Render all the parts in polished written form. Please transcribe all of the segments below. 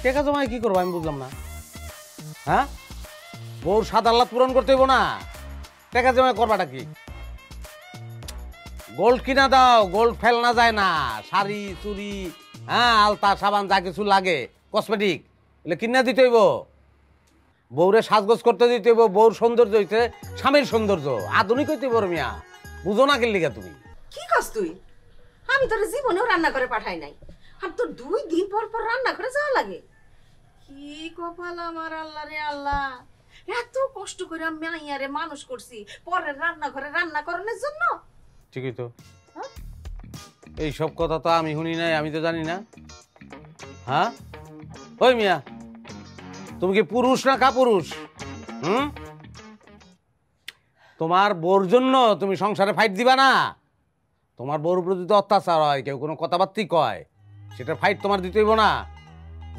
টাকা জমায় কি করবো আমি বুঝলাম না। হ্যাঁ, বউর সাত আহ্লাদ পূরণ করতে হইব না, টাকা জমায় করবাটা কি? গোল্ড কিনা দাও, গোল্ড ফেল না যায় না, শাড়ি চুড়ি, হ্যাঁ আলতা সাবান যা কিছু লাগে কসমেটিক এগুলো কিনা দিতে হইব। বউরে সাজগোজ করতে দিতে হইব। বউর সৌন্দর্য হইতে স্বামীর সৌন্দর্য, আধুনিক হইতে হইব। মিয়া বুঝো না কিল্লিগা তুমি? কি কাজ তুই? আমি তোর জীবনেও রান্না করে পাঠাই নাই, আর তোর 2 দিন পর পর রান্না করে যাওয়া লাগে। কি কপাল আমার, আল্লাহ রে আল্লাহ! এত কষ্ট করে আমি মাইয়ারে মানুষ করছি পরের রান্নাঘরে রান্না করানোর জন্য। ঠিকই তো। এই সব কথা তো আমি শুনি নাই, আমি তো জানি না। হ্যাঁ ওই মিয়া, তুমি কি পুরুষ না কাপুরুষ? তোমার বউর জন্য তুমি সংসারে ফাইট দিবা না? তোমার বউর প্রতি তো অত্যাচার হয়, কেউ কোনো কথাবার্তি কয়, সেটা ফাইট তোমার দিতে হইব না?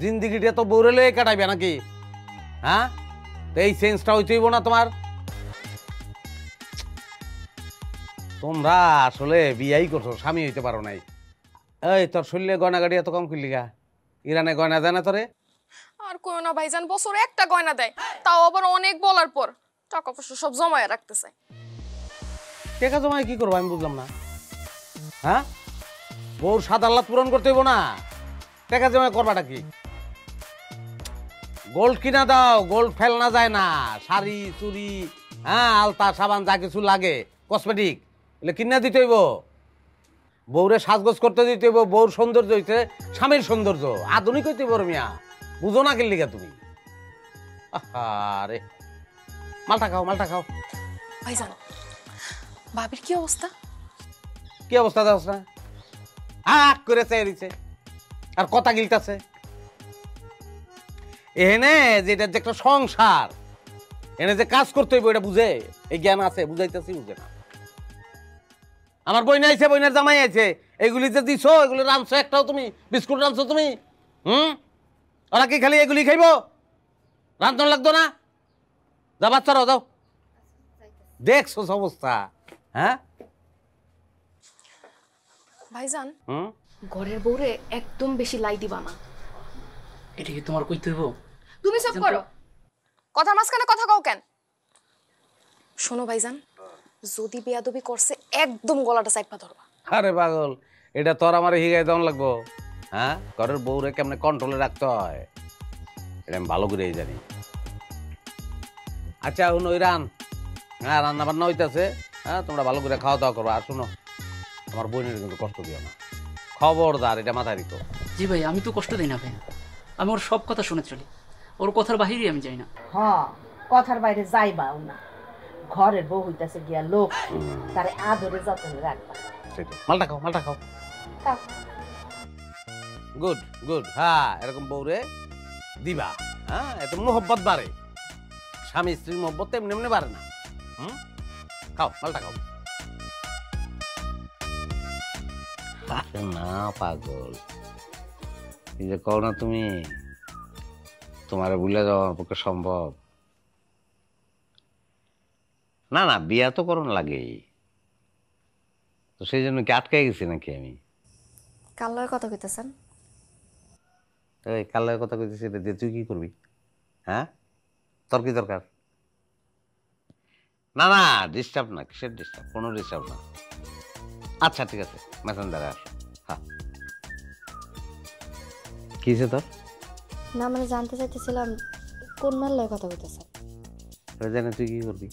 জিন্দিগিটা তো বউরে লয়ে কাটাইবে নাকি? হ্যাঁ, এই সেন্সটা হইতে হইব না তোমার? তোমরা আসলে বিয়াই করছো, স্বামী হইতে পারো নাই। এই তোর শরীরে গয়না গাড়ি এত কম করলি গা? ইরানে গয়না দেয় না তোরে? আর কইও না ভাইজান, বছরে একটা গয়না দেয়, তাও আবার অনেক বলার পর। টাকা পয়সা সব জমায়ে রাখতেছে। টাকা জমায় কি করবো আমি বুঝলাম না। হ্যাঁ, বউর সাত আহ্লাদ পূরণ করতে হইব না, টাকা জমায় করবাটা কি? গোল্ড কিনা দাও, গোল্ড ফেল না যায় না, শাড়ি চুড়ি, হ্যাঁ আলতা সাবান যা কিছু লাগে কসমেটিক এগুলো কিনা দিতে হইব। বউরে সাজগোজ করতে দিতে হইব। বউর সৌন্দর্য হইতে স্বামীর সৌন্দর্য, আধুনিক হইতে হইব। মিয়া বুঝো না কিল্লিগা তুমি? আরে মালটা খাও, মালটা খাও। ভাইজান, ভাবির কি অবস্থা? কি অবস্থা দেওস না? হাক করে চেয়ে দিচ্ছে আর কথা গিলতাছে। এখানে যেটা যে একটা সংসার, এনে যে কাজ করতে হইব এটা বুঝে, এই জ্ঞান আছে, বুঝাইতেছি বুঝে না। আমার বইনা আইছে, বইনার জামাই আছে, এগুলি যে দিছো এগুলি রাঁধছো একটাও তুমি? বিস্কুট রাঁধছো তুমি? ওরা কি খালি এগুলি খাইব? রাঁধন লাগতো না? যা বাচ্চারাও যাও। দেখছো অবস্থা? হ্যাঁ ভাইজান, হুম, ঘরের বউরে একদম বেশি লাই দিবা না। এটা কি তোমার কইতে হইব? তুমি চুপ করো, কথার মাঝখানে কথা কও কেন? শোনো ভাইজান, যদি বেয়াদবি করছে একদম গলাটা চাইপা ধরবা। আরে পাগল, এটা তোর আমার হিগাই দেওয়ান লাগবো? হ্যাঁ, ঘরের বউরে কেমনে কন্ট্রোলে রাখতে হয় এটা আমি ভালো করেই জানি। আচ্ছা এখন ওই হ্যাঁ রান্না বান্না হইতেছে, হ্যাঁ তোমরা ভালো করে খাওয়া দাওয়া করো। আর শোনো, আমার বোনের কিন্তু কষ্ট দিও না, খবরদার, এটা মাথায় রেখো। জি ভাই, আমি তো কষ্ট দিই না ভাই, আমি ওর সব কথা শুনে চলি, ওর কথার বাহিরে আমি যাই না। হ্যাঁ, কথার বাইরে যাইবাও না। ঘরের বউ হইতাছে গিয়া লোক, তারে আদরে যত্নে রাখবা। মালটা খাও, মালটা খাও। Good good. হ্যাঁ, এরকম বউরে দিবা, হ্যাঁ এত মোহব্বত বাড়ে। স্বামী স্ত্রীর মোহব্বত এমনি এমনি বাড়ে না। খাও, মালটা খাও। না পাগল, এই যে কও না তুমি, তোমারে ভুলে যাওয়া আমার পক্ষে সম্ভব না। না, বিয়া তো করণ লাগেই, তো সেই জন্য কি আটকে গেছি নাকি আমি? কাল লয় কথা কইতেছেন? এই কালের কথা কইতেছি, এটা দিয়ে তুই কি করবি? হ্যাঁ, তোর কি দরকার? না না, ডিস্টার্ব না, কিসের ডিস্টার্ব? কোনো ডিস্টার্ব না। আচ্ছা ঠিক আছে, মেসেঞ্জারে আসো। হ্যাঁ, কি হয়েছে তোর? না মানে জানতে চাইতেছিলাম কোন মেলায় কথা কইতেছেন। জানে তুই কি করবি?